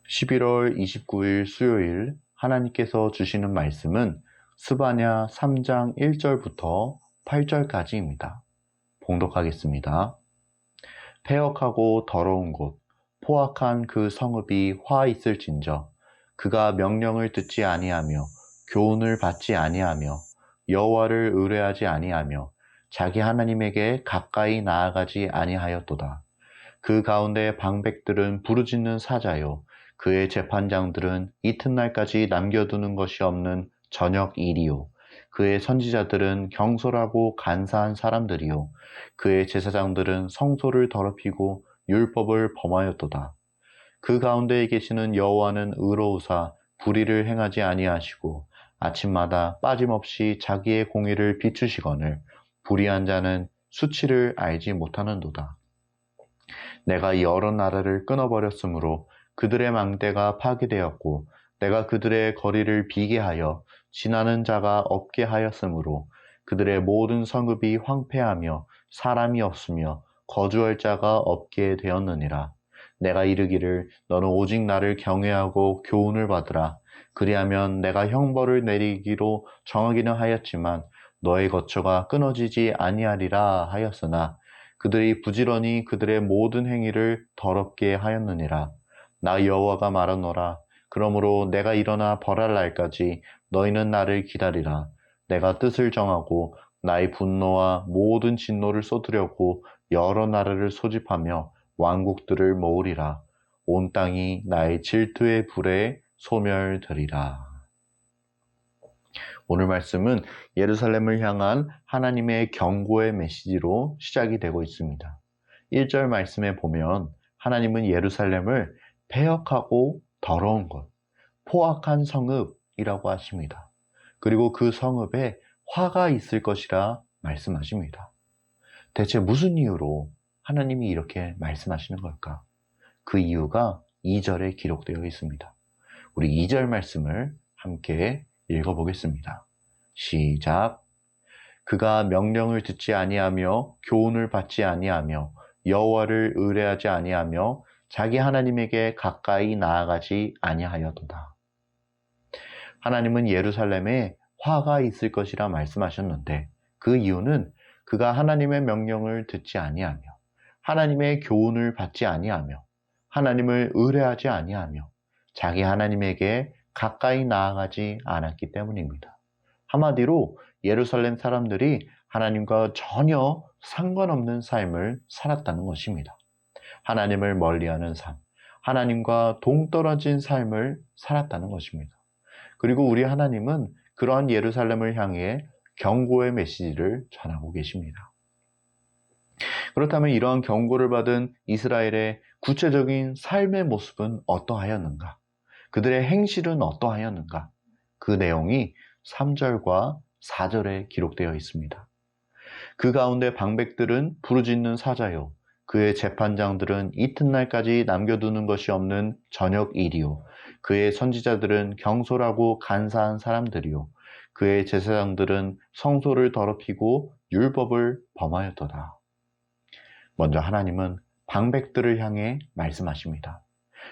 11월 29일 수요일 하나님께서 주시는 말씀은 스바냐 3장 1절부터 8절까지입니다. 봉독하겠습니다. 패역하고 더러운 곳, 포악한 그 성읍이 화 있을진저, 그가 명령을 듣지 아니하며 교훈을 받지 아니하며 여호와를 의뢰하지 아니하며 자기 하나님에게 가까이 나아가지 아니하였도다. 그 가운데 방백들은 부르짖는 사자요, 그의 재판장들은 이튿날까지 남겨두는 것이 없는 저녁 일이요, 그의 선지자들은 경솔하고 간사한 사람들이요, 그의 제사장들은 성소를 더럽히고 율법을 범하였도다. 그 가운데에 계시는 여호와는 의로우사 불의를 행하지 아니하시고 아침마다 빠짐없이 자기의 공의를 비추시거늘 불의한 자는 수치를 알지 못하는도다. 내가 여러 나라를 끊어버렸으므로 그들의 망대가 파괴되었고 내가 그들의 거리를 비게 하여 지나는 자가 없게 하였으므로 그들의 모든 성읍이 황폐하며 사람이 없으며 거주할 자가 없게 되었느니라. 내가 이르기를 너는 오직 나를 경외하고 교훈을 받으라. 그리하면 내가 형벌을 내리기로 정하기는 하였지만 너의 거처가 끊어지지 아니하리라 하였으나 그들이 부지런히 그들의 모든 행위를 더럽게 하였느니라. 나 여호와가 말하노라. 그러므로 내가 일어나 벌할 날까지 너희는 나를 기다리라. 내가 뜻을 정하고 나의 분노와 모든 진노를 쏟으려고 여러 나라를 소집하며 왕국들을 모으리라. 온 땅이 나의 질투의 불에 소멸되리라. 오늘 말씀은 예루살렘을 향한 하나님의 경고의 메시지로 시작이 되고 있습니다. 1절 말씀에 보면 하나님은 예루살렘을 패역하고 더러운 것, 포악한 성읍이라고 하십니다. 그리고 그 성읍에 화가 있을 것이라 말씀하십니다. 대체 무슨 이유로 하나님이 이렇게 말씀하시는 걸까? 그 이유가 2절에 기록되어 있습니다. 우리 2절 말씀을 함께 읽어보겠습니다. 시작. 그가 명령을 듣지 아니하며 교훈을 받지 아니하며 여호와를 의뢰하지 아니하며 자기 하나님에게 가까이 나아가지 아니하여도다. 하나님은 예루살렘에 화가 있을 것이라 말씀하셨는데 그 이유는 그가 하나님의 명령을 듣지 아니하며 하나님의 교훈을 받지 아니하며 하나님을 의뢰하지 아니하며 자기 하나님에게 가까이 나아가지 않았기 때문입니다. 한마디로 예루살렘 사람들이 하나님과 전혀 상관없는 삶을 살았다는 것입니다. 하나님을 멀리하는 삶, 하나님과 동떨어진 삶을 살았다는 것입니다. 그리고 우리 하나님은 그러한 예루살렘을 향해 경고의 메시지를 전하고 계십니다. 그렇다면 이러한 경고를 받은 이스라엘의 구체적인 삶의 모습은 어떠하였는가? 그들의 행실은 어떠하였는가? 그 내용이 3절과 4절에 기록되어 있습니다. 그 가운데 방백들은 부르짖는 사자요, 그의 재판장들은 이튿날까지 남겨두는 것이 없는 저녁 일이요, 그의 선지자들은 경솔하고 간사한 사람들이요, 그의 제사장들은 성소를 더럽히고 율법을 범하였도다. 먼저 하나님은 방백들을 향해 말씀하십니다.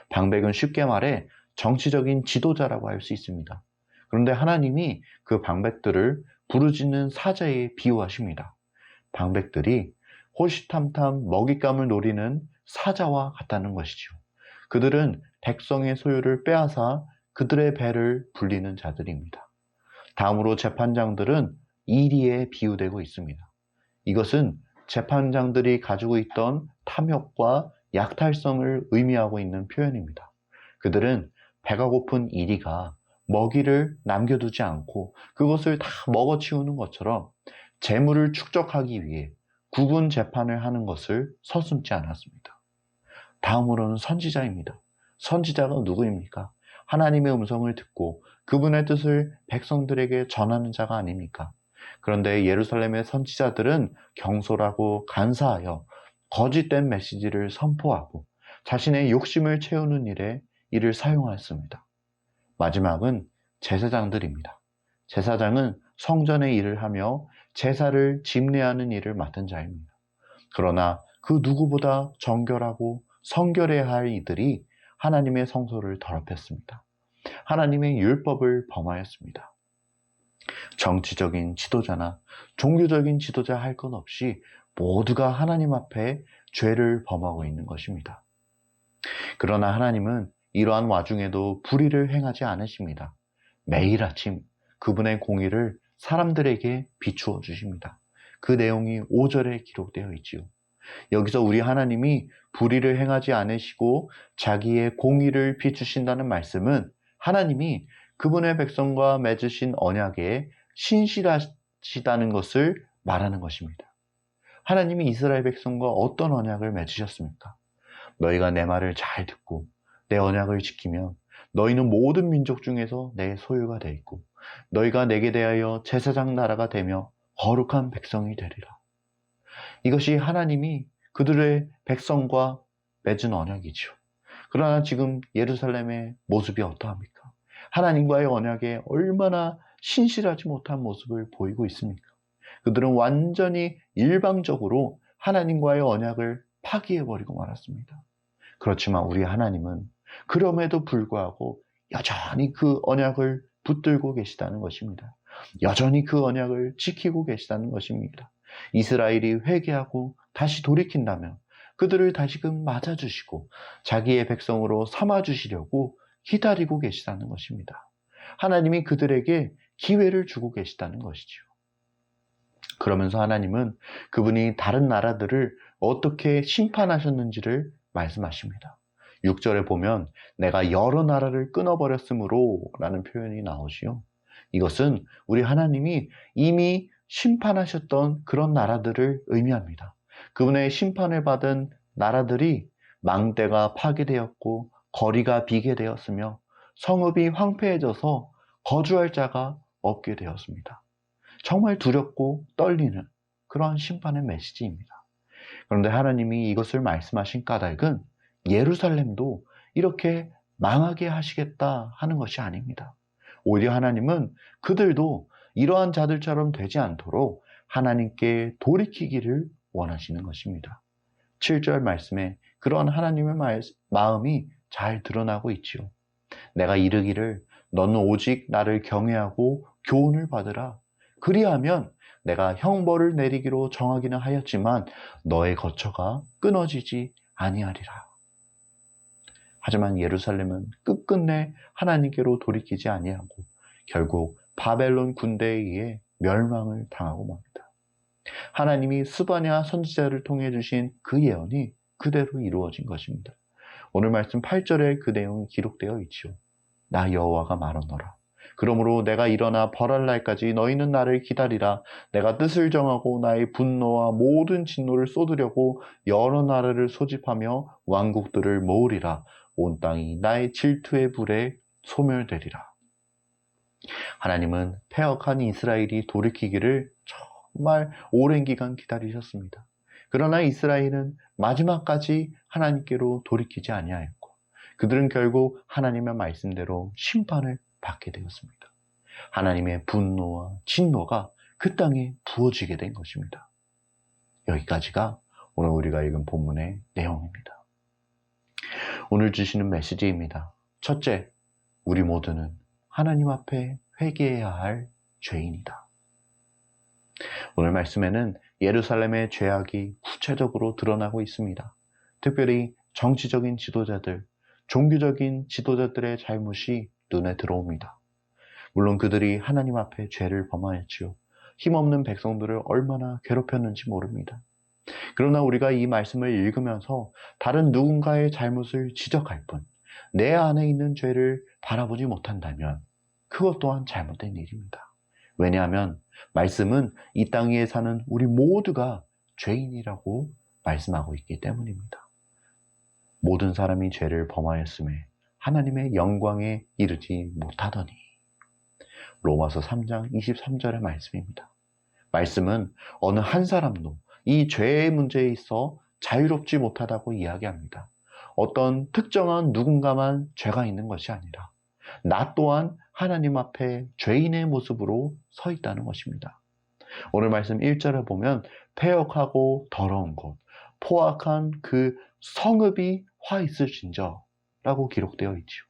방백은 쉽게 말해 정치적인 지도자라고 할 수 있습니다. 그런데 하나님이 그 방백들을 부르짖는 사자에 비유하십니다. 방백들이 호시탐탐 먹잇감을 노리는 사자와 같다는 것이죠. 그들은 백성의 소유를 빼앗아 그들의 배를 불리는 자들입니다. 다음으로 재판장들은 이리에 비유되고 있습니다. 이것은 재판장들이 가지고 있던 탐욕과 약탈성을 의미하고 있는 표현입니다. 그들은 배가 고픈 이리가 먹이를 남겨두지 않고 그것을 다 먹어치우는 것처럼 재물을 축적하기 위해 국운 재판을 하는 것을 서슴지 않았습니다. 다음으로는 선지자입니다. 선지자가 누구입니까? 하나님의 음성을 듣고 그분의 뜻을 백성들에게 전하는 자가 아닙니까? 그런데 예루살렘의 선지자들은 경솔하고 간사하여 거짓된 메시지를 선포하고 자신의 욕심을 채우는 일에 이를 사용하였습니다. 마지막은 제사장들입니다. 제사장은 성전의 일을 하며 제사를 집례하는 일을 맡은 자입니다. 그러나 그 누구보다 정결하고 성결해야 할 이들이 하나님의 성소를 더럽혔습니다. 하나님의 율법을 범하였습니다. 정치적인 지도자나 종교적인 지도자 할 것 없이 모두가 하나님 앞에 죄를 범하고 있는 것입니다. 그러나 하나님은 이러한 와중에도 불의를 행하지 않으십니다. 매일 아침 그분의 공의를 사람들에게 비추어 주십니다. 그 내용이 5절에 기록되어 있지요. 여기서 우리 하나님이 불의를 행하지 않으시고 자기의 공의를 비추신다는 말씀은 하나님이 그분의 백성과 맺으신 언약에 신실하시다는 것을 말하는 것입니다. 하나님이 이스라엘 백성과 어떤 언약을 맺으셨습니까? 너희가 내 말을 잘 듣고 내 언약을 지키면 너희는 모든 민족 중에서 내 소유가 돼 있고 너희가 내게 대하여 제사장 나라가 되며 거룩한 백성이 되리라. 이것이 하나님이 그들의 백성과 맺은 언약이죠. 그러나 지금 예루살렘의 모습이 어떠합니까? 하나님과의 언약에 얼마나 신실하지 못한 모습을 보이고 있습니까? 그들은 완전히 일방적으로 하나님과의 언약을 파기해버리고 말았습니다. 그렇지만 우리 하나님은 그럼에도 불구하고 여전히 그 언약을 붙들고 계시다는 것입니다. 여전히 그 언약을 지키고 계시다는 것입니다. 이스라엘이 회개하고 다시 돌이킨다면 그들을 다시금 맞아주시고 자기의 백성으로 삼아주시려고 기다리고 계시다는 것입니다. 하나님이 그들에게 기회를 주고 계시다는 것이죠. 그러면서 하나님은 그분이 다른 나라들을 어떻게 심판하셨는지를 말씀하십니다. 6절에 보면 내가 여러 나라를 끊어버렸으므로 라는 표현이 나오지요. 이것은 우리 하나님이 이미 심판하셨던 그런 나라들을 의미합니다. 그분의 심판을 받은 나라들이 망대가 파괴되었고 거리가 비게 되었으며 성읍이 황폐해져서 거주할 자가 없게 되었습니다. 정말 두렵고 떨리는 그러한 심판의 메시지입니다. 그런데 하나님이 이것을 말씀하신 까닭은 예루살렘도 이렇게 망하게 하시겠다 하는 것이 아닙니다. 오히려 하나님은 그들도 이러한 자들처럼 되지 않도록 하나님께 돌이키기를 원하시는 것입니다. 7절 말씀에 그러한 하나님의 마음이 잘 드러나고 있지요. 내가 이르기를 너는 오직 나를 경외하고 교훈을 받으라. 그리하면 내가 형벌을 내리기로 정하기는 하였지만 너의 거처가 끊어지지 아니하리라. 하지만 예루살렘은 끝끝내 하나님께로 돌이키지 아니하고 결국 바벨론 군대에 의해 멸망을 당하고 맙니다. 하나님이 스바냐 선지자를 통해 주신 그 예언이 그대로 이루어진 것입니다. 오늘 말씀 8절에 그 내용이 기록되어 있지요. 나 여호와가 말하노라. 그러므로 내가 일어나 벌할 날까지 너희는 나를 기다리라. 내가 뜻을 정하고 나의 분노와 모든 진노를 쏟으려고 여러 나라를 소집하며 왕국들을 모으리라. 온 땅이 나의 질투의 불에 소멸되리라. 하나님은 패역한 이스라엘이 돌이키기를 정말 오랜 기간 기다리셨습니다. 그러나 이스라엘은 마지막까지 하나님께로 돌이키지 아니하였고 그들은 결국 하나님의 말씀대로 심판을 받게 되었습니다. 하나님의 분노와 진노가 그 땅에 부어지게 된 것입니다. 여기까지가 오늘 우리가 읽은 본문의 내용입니다. 오늘 주시는 메시지입니다. 첫째, 우리 모두는 하나님 앞에 회개해야 할 죄인이다. 오늘 말씀에는 예루살렘의 죄악이 구체적으로 드러나고 있습니다. 특별히 정치적인 지도자들, 종교적인 지도자들의 잘못이 눈에 들어옵니다. 물론 그들이 하나님 앞에 죄를 범하였지요. 힘없는 백성들을 얼마나 괴롭혔는지 모릅니다. 그러나 우리가 이 말씀을 읽으면서 다른 누군가의 잘못을 지적할 뿐 내 안에 있는 죄를 바라보지 못한다면 그것 또한 잘못된 일입니다. 왜냐하면 말씀은 이 땅 위에 사는 우리 모두가 죄인이라고 말씀하고 있기 때문입니다. 모든 사람이 죄를 범하였음에 하나님의 영광에 이르지 못하더니. 로마서 3장 23절의 말씀입니다. 말씀은 어느 한 사람도 이 죄의 문제에 있어 자유롭지 못하다고 이야기합니다. 어떤 특정한 누군가만 죄가 있는 것이 아니라 나 또한 하나님 앞에 죄인의 모습으로 서 있다는 것입니다. 오늘 말씀 1절에 보면 패역하고 더러운 곳, 포악한 그 성읍이 화 있을진저 라고 기록되어 있지요.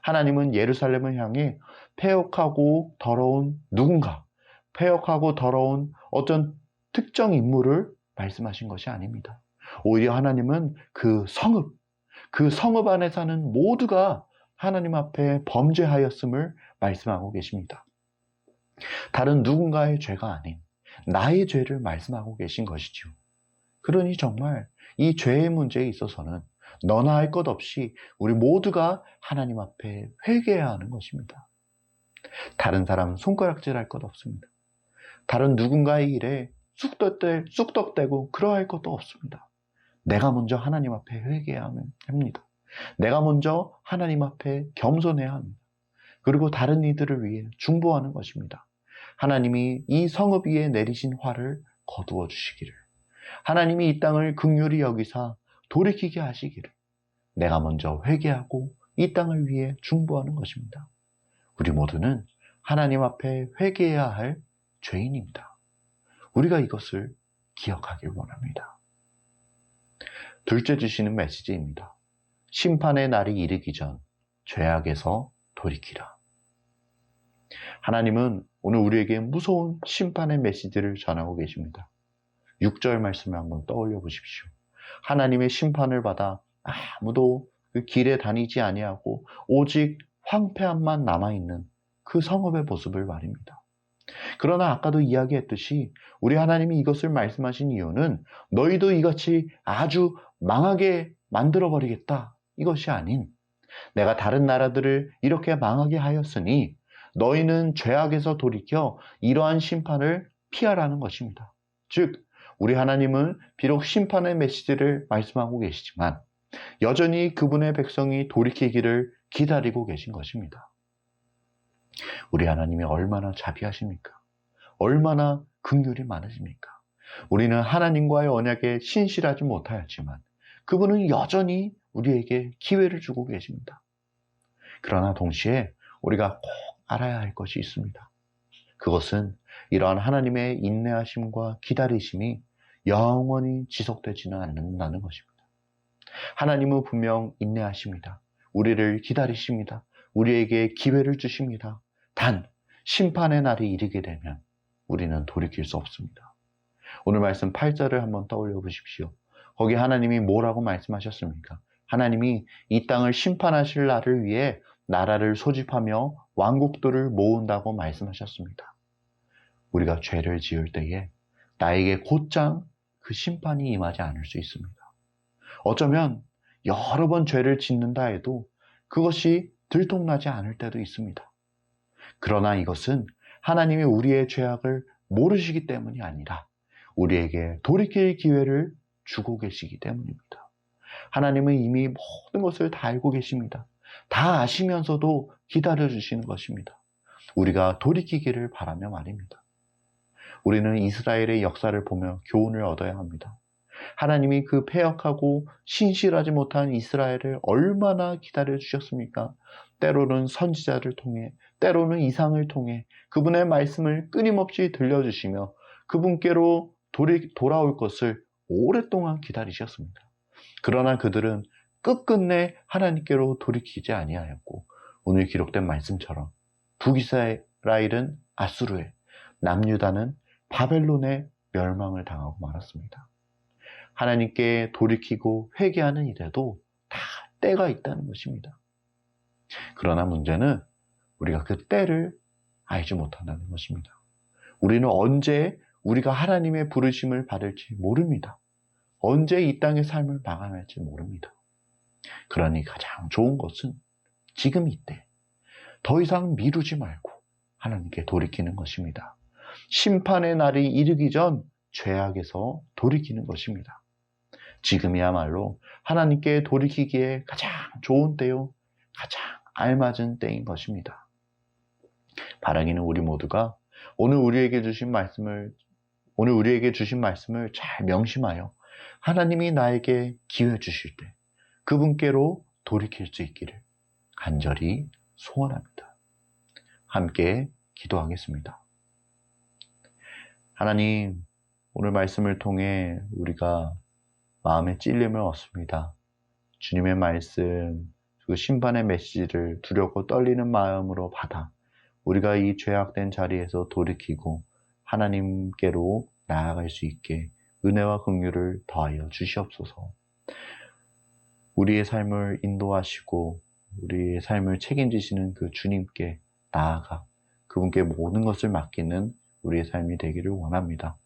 하나님은 예루살렘을 향해 패역하고 더러운 누군가, 패역하고 더러운 어떤 특정 인물을 말씀하신 것이 아닙니다. 오히려 하나님은 그 성읍 안에 사는 모두가 하나님 앞에 범죄하였음을 말씀하고 계십니다. 다른 누군가의 죄가 아닌 나의 죄를 말씀하고 계신 것이죠. 그러니 정말 이 죄의 문제에 있어서는 너나 할 것 없이 우리 모두가 하나님 앞에 회개해야 하는 것입니다. 다른 사람 손가락질 할 것 없습니다. 다른 누군가의 일에 쑥덕대고 그러할 것도 없습니다. 내가 먼저 하나님 앞에 회개해야 합니다. 내가 먼저 하나님 앞에 겸손해야 합니다. 그리고 다른 이들을 위해 중보하는 것입니다. 하나님이 이 성읍 위에 내리신 화를 거두어 주시기를, 하나님이 이 땅을 긍휼히 여기사 돌이키게 하시기를, 내가 먼저 회개하고 이 땅을 위해 중보하는 것입니다. 우리 모두는 하나님 앞에 회개해야 할 죄인입니다. 우리가 이것을 기억하길 원합니다. 둘째 주시는 메시지입니다. 심판의 날이 이르기 전 죄악에서 돌이키라. 하나님은 오늘 우리에게 무서운 심판의 메시지를 전하고 계십니다. 6절 말씀을 한번 떠올려 보십시오. 하나님의 심판을 받아 아무도 그 길에 다니지 아니하고 오직 황폐함만 남아있는 그 성읍의 모습을 말입니다. 그러나 아까도 이야기했듯이 우리 하나님이 이것을 말씀하신 이유는 너희도 이같이 아주 망하게 만들어버리겠다, 이것이 아닌, 내가 다른 나라들을 이렇게 망하게 하였으니 너희는 죄악에서 돌이켜 이러한 심판을 피하라는 것입니다. 즉, 우리 하나님은 비록 심판의 메시지를 말씀하고 계시지만 여전히 그분의 백성이 돌이키기를 기다리고 계신 것입니다. 우리 하나님이 얼마나 자비하십니까? 얼마나 긍휼이 많으십니까? 우리는 하나님과의 언약에 신실하지 못하였지만 그분은 여전히 우리에게 기회를 주고 계십니다. 그러나 동시에 우리가 꼭 알아야 할 것이 있습니다. 그것은 이러한 하나님의 인내하심과 기다리심이 영원히 지속되지는 않는다는 것입니다. 하나님은 분명 인내하십니다. 우리를 기다리십니다. 우리에게 기회를 주십니다. 단, 심판의 날이 이르게 되면 우리는 돌이킬 수 없습니다. 오늘 말씀 8절을 한번 떠올려 보십시오. 거기 하나님이 뭐라고 말씀하셨습니까? 하나님이 이 땅을 심판하실 날을 위해 나라를 소집하며 왕국들을 모은다고 말씀하셨습니다. 우리가 죄를 지을 때에 나에게 곧장 그 심판이 임하지 않을 수 있습니다. 어쩌면 여러 번 죄를 짓는다 해도 그것이 들통나지 않을 때도 있습니다. 그러나 이것은 하나님이 우리의 죄악을 모르시기 때문이 아니라 우리에게 돌이킬 기회를 주고 계시기 때문입니다. 하나님은 이미 모든 것을 다 알고 계십니다. 다 아시면서도 기다려주시는 것입니다. 우리가 돌이키기를 바라며 말입니다. 우리는 이스라엘의 역사를 보며 교훈을 얻어야 합니다. 하나님이 그 패역하고 신실하지 못한 이스라엘을 얼마나 기다려주셨습니까? 때로는 선지자를 통해, 때로는 이상을 통해 그분의 말씀을 끊임없이 들려주시며 그분께로 돌아올 것을 오랫동안 기다리셨습니다. 그러나 그들은 끝끝내 하나님께로 돌이키지 아니하였고 오늘 기록된 말씀처럼 북이스라엘은 아수르에, 남유다는 바벨론에 멸망을 당하고 말았습니다. 하나님께 돌이키고 회개하는 일에도 다 때가 있다는 것입니다. 그러나 문제는 우리가 그 때를 알지 못한다는 것입니다. 우리는 언제 우리가 하나님의 부르심을 받을지 모릅니다. 언제 이 땅의 삶을 마감할지 모릅니다. 그러니 가장 좋은 것은 지금 이때 더 이상 미루지 말고 하나님께 돌이키는 것입니다. 심판의 날이 이르기 전 죄악에서 돌이키는 것입니다. 지금이야말로 하나님께 돌이키기에 가장 좋은 때요, 가장 알맞은 때인 것입니다. 바라기는 우리 모두가 오늘 우리에게 주신 말씀을 잘 명심하여 하나님이 나에게 기회 주실 때 그분께로 돌이킬 수 있기를 간절히 소원합니다. 함께 기도하겠습니다. 하나님, 오늘 말씀을 통해 우리가 마음의 찔림을 얻습니다. 주님의 말씀 그 심판의 메시지를 두렵고 떨리는 마음으로 받아 우리가 이 죄악된 자리에서 돌이키고 하나님께로 나아갈 수 있게 은혜와 긍휼을 더하여 주시옵소서. 우리의 삶을 인도하시고 우리의 삶을 책임지시는 그 주님께 나아가 그분께 모든 것을 맡기는 우리의 삶이 되기를 원합니다.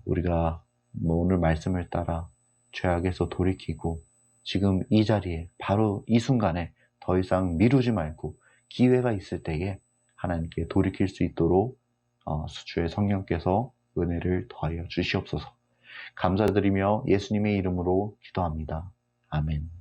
우리가 오늘 말씀을 따라 죄악에서 돌이키고 지금 이 자리에 바로 이 순간에 더 이상 미루지 말고 기회가 있을 때에 하나님께 돌이킬 수 있도록 주의 성령께서 은혜를 더하여 주시옵소서. 감사드리며 예수님의 이름으로 기도합니다. 아멘.